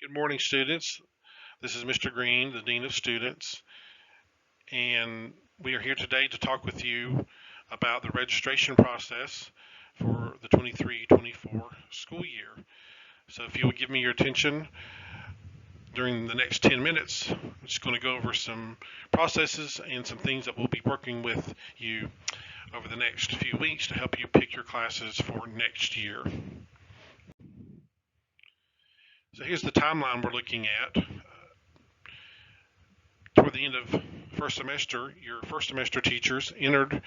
Good morning, students. This is Mr. Green, the Dean of Students, and we are here today to talk with you about the registration process for the 23-24 school year. So if you would give me your attention during the next 10 minutes, I'm just going to go over some processes and some things that we'll be working with you over the next few weeks to help you pick your classes for next year. So here's the timeline we're looking at. Toward the end of first semester, your first semester teachers entered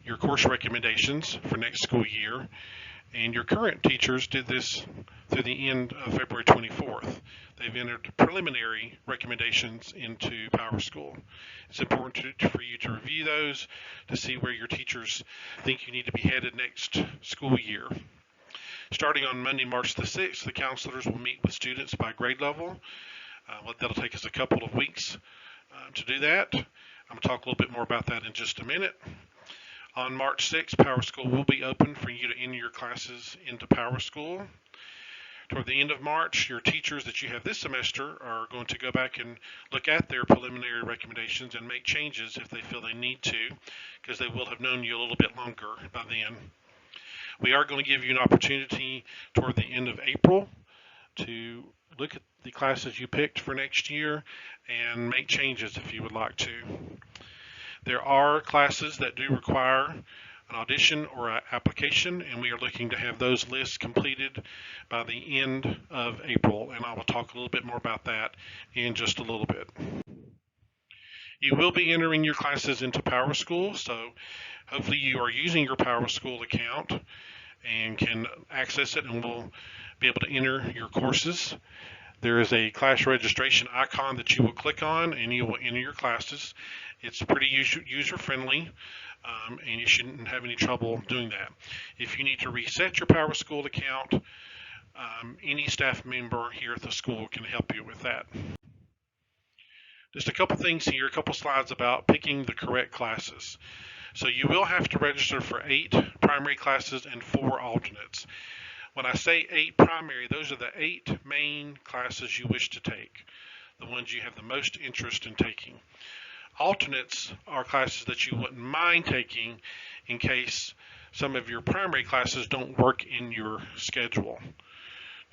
your course recommendations for next school year, and your current teachers did this through the end of February 24th. They've entered preliminary recommendations into PowerSchool. It's important for you to review those to see where your teachers think you need to be headed next school year. Starting on Monday, March the 6th, the counselors will meet with students by grade level. That'll take us a couple of weeks to do that. I'm going to talk a little bit more about that in just a minute. On March 6th, PowerSchool will be open for you to enter your classes into PowerSchool. Toward the end of March, your teachers that you have this semester are going to go back and look at their preliminary recommendations and make changes if they feel they need to, because they will have known you a little bit longer by then. We are going to give you an opportunity toward the end of April to look at the classes you picked for next year and make changes if you would like to. There are classes that do require an audition or an application, and we are looking to have those lists completed by the end of April, and I will talk a little bit more about that in just a little bit. You will be entering your classes into PowerSchool, so hopefully you are using your PowerSchool account and can access it and will be able to enter your courses. There is a class registration icon that you will click on and you will enter your classes. It's pretty user-friendly, and you shouldn't have any trouble doing that. If you need to reset your PowerSchool account, any staff member here at the school can help you with that. Just a couple things here, a couple slides about picking the correct classes. So you will have to register for 8 primary classes and 4 alternates. When I say 8 primary, those are the 8 main classes you wish to take, the ones you have the most interest in taking. Alternates are classes that you wouldn't mind taking in case some of your primary classes don't work in your schedule.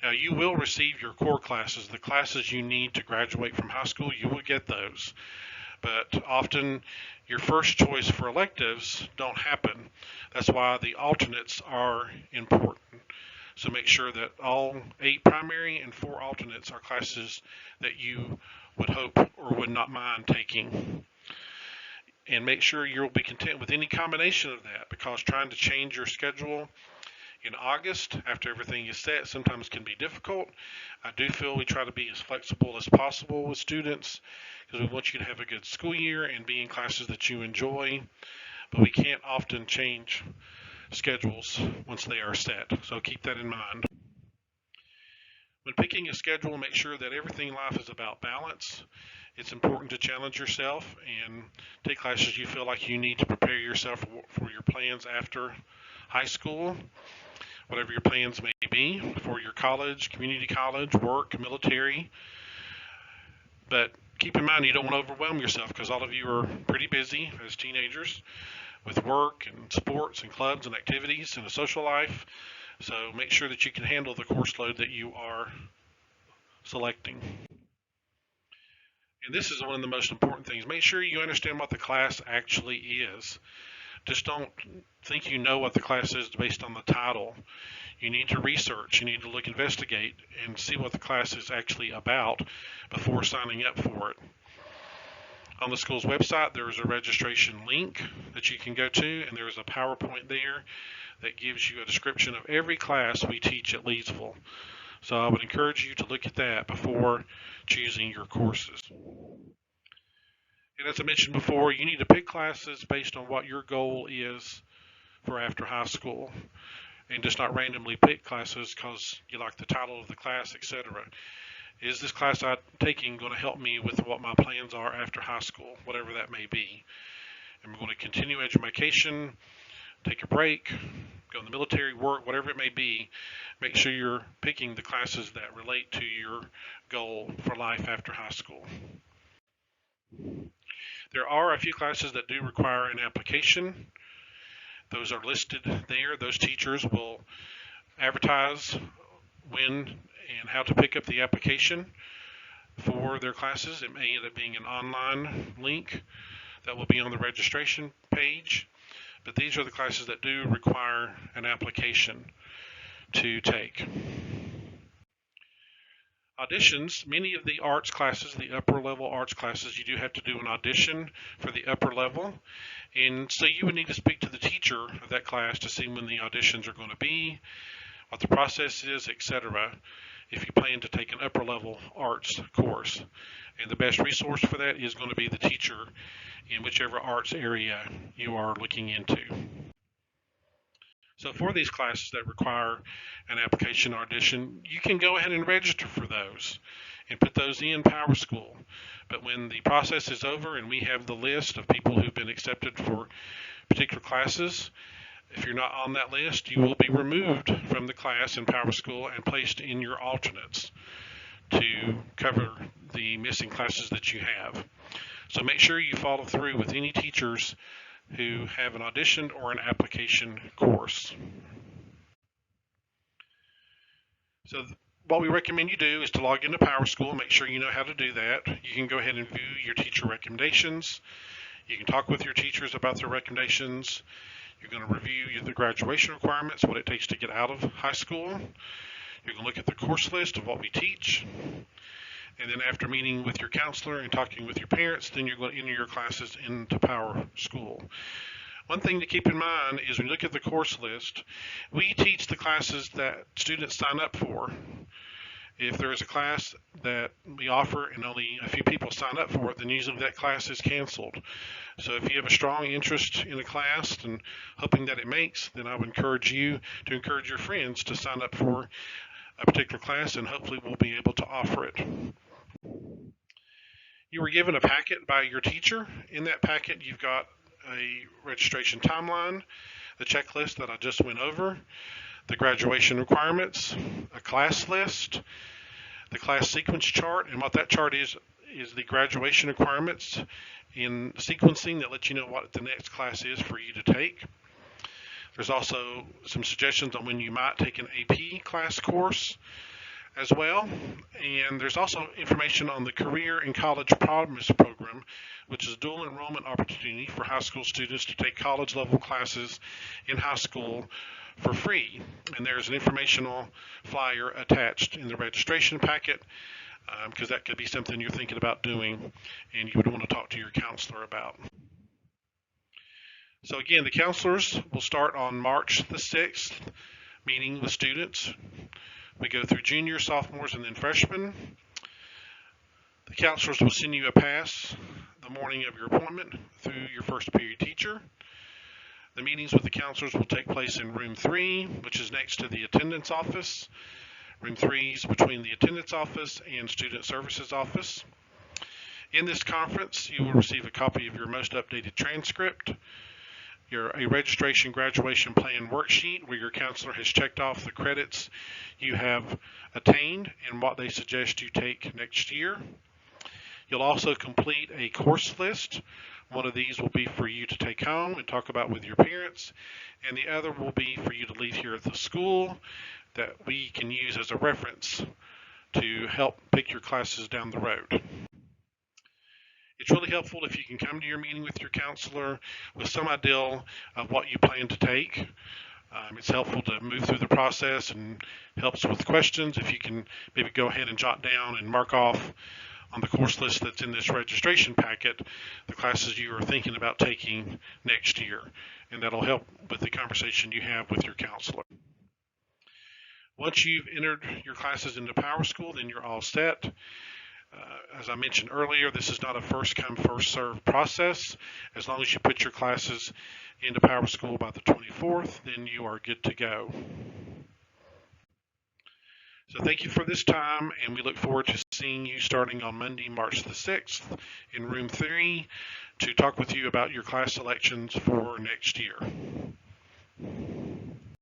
Now, you will receive your core classes, the classes you need to graduate from high school. You will get those. But often your first choice for electives don't happen. That's why the alternates are important. So make sure that all 8 primary and 4 alternates are classes that you would hope or would not mind taking. And make sure you'll be content with any combination of that, because trying to change your schedule in August after everything is set sometimes can be difficult. I do feel we try to be as flexible as possible with students because we want you to have a good school year and be in classes that you enjoy, but we can't often change schedules once they are set, so keep that in mind. When picking a schedule, make sure that everything in life is about balance. It's important to challenge yourself and take classes you feel like you need to prepare yourself for your plans after high school, whatever your plans may be for your college, community college, work, military. But keep in mind you don't want to overwhelm yourself, because all of you are pretty busy as teenagers with work and sports and clubs and activities and a social life. So make sure that you can handle the course load that you are selecting. And this is one of the most important things. Make sure you understand what the class actually is. Just don't think you know what the class is based on the title. You need to research, you need to investigate, and see what the class is actually about before signing up for it. On the school's website, there is a registration link that you can go to, and there is a PowerPoint there that gives you a description of every class we teach at Leesville. So I would encourage you to look at that before choosing your courses. And as I mentioned before, you need to pick classes based on what your goal is for after high school, and just not randomly pick classes because you like the title of the class, etc. Is this class I'm taking going to help me with what my plans are after high school, whatever that may be? And we're going to continue education, take a break, go in the military, work, whatever it may be, make sure you're picking the classes that relate to your goal for life after high school. There are a few classes that do require an application. Those are listed there. Those teachers will advertise when and how to pick up the application for their classes. It may end up being an online link that will be on the registration page, but these are the classes that do require an application to take. Auditions, many of the arts classes, the upper level arts classes, you do have to do an audition for the upper level, and so you would need to speak to the teacher of that class to see when the auditions are going to be, what the process is, etc., if you plan to take an upper level arts course. And the best resource for that is going to be the teacher in whichever arts area you are looking into. So for these classes that require an application audition, you can go ahead and register for those and put those in PowerSchool. But when the process is over and we have the list of people who've been accepted for particular classes, if you're not on that list, you will be removed from the class in PowerSchool and placed in your alternates to cover the missing classes that you have. So make sure you follow through with any teachers who have an audition or an application course. So what we recommend you do is to log into PowerSchool, make sure you know how to do that. You can go ahead and view your teacher recommendations. You can talk with your teachers about their recommendations. You're going to review the graduation requirements, what it takes to get out of high school. You're going to look at the course list of what we teach. And then after meeting with your counselor and talking with your parents, then you're going to enter your classes into PowerSchool. One thing to keep in mind is when you look at the course list, we teach the classes that students sign up for. If there is a class that we offer and only a few people sign up for it, then usually that class is canceled. So if you have a strong interest in a class and hoping that it makes, then I would encourage you to encourage your friends to sign up for a particular class, and hopefully we'll be able to offer it. You were given a packet by your teacher. In that packet, you've got a registration timeline, the checklist that I just went over, the graduation requirements, a class list, the class sequence chart, and what that chart is the graduation requirements in sequencing that lets you know what the next class is for you to take. There's also some suggestions on when you might take an AP class course as well. And there's also information on the Career and College Promise Program, which is a dual enrollment opportunity for high school students to take college level classes in high school for free. And there's an informational flyer attached in the registration packet because that could be something you're thinking about doing and you would want to talk to your counselor about. So again, the counselors will start on March the 6th, meeting with students. We go through juniors, sophomores, and then freshmen. The counselors will send you a pass the morning of your appointment through your first period teacher. The meetings with the counselors will take place in room 3, which is next to the attendance office. Room 3 is between the attendance office and student services office. In this conference, you will receive a copy of your most updated transcript, a registration graduation plan worksheet where your counselor has checked off the credits you have attained and what they suggest you take next year. You'll also complete a course list. One of these will be for you to take home and talk about with your parents, and the other will be for you to leave here at the school that we can use as a reference to help pick your classes down the road. It's really helpful if you can come to your meeting with your counselor with some idea of what you plan to take. It's helpful to move through the process and helps with questions. If you can maybe go ahead and jot down and mark off on the course list that's in this registration packet the classes you are thinking about taking next year, and that'll help with the conversation you have with your counselor. Once you've entered your classes into PowerSchool, then you're all set. As I mentioned earlier, this is not a first come, first served process. As long as you put your classes into PowerSchool by the 24th, then you are good to go. So thank you for this time, and we look forward to seeing you starting on Monday, March the 6th in room 3 to talk with you about your class selections for next year.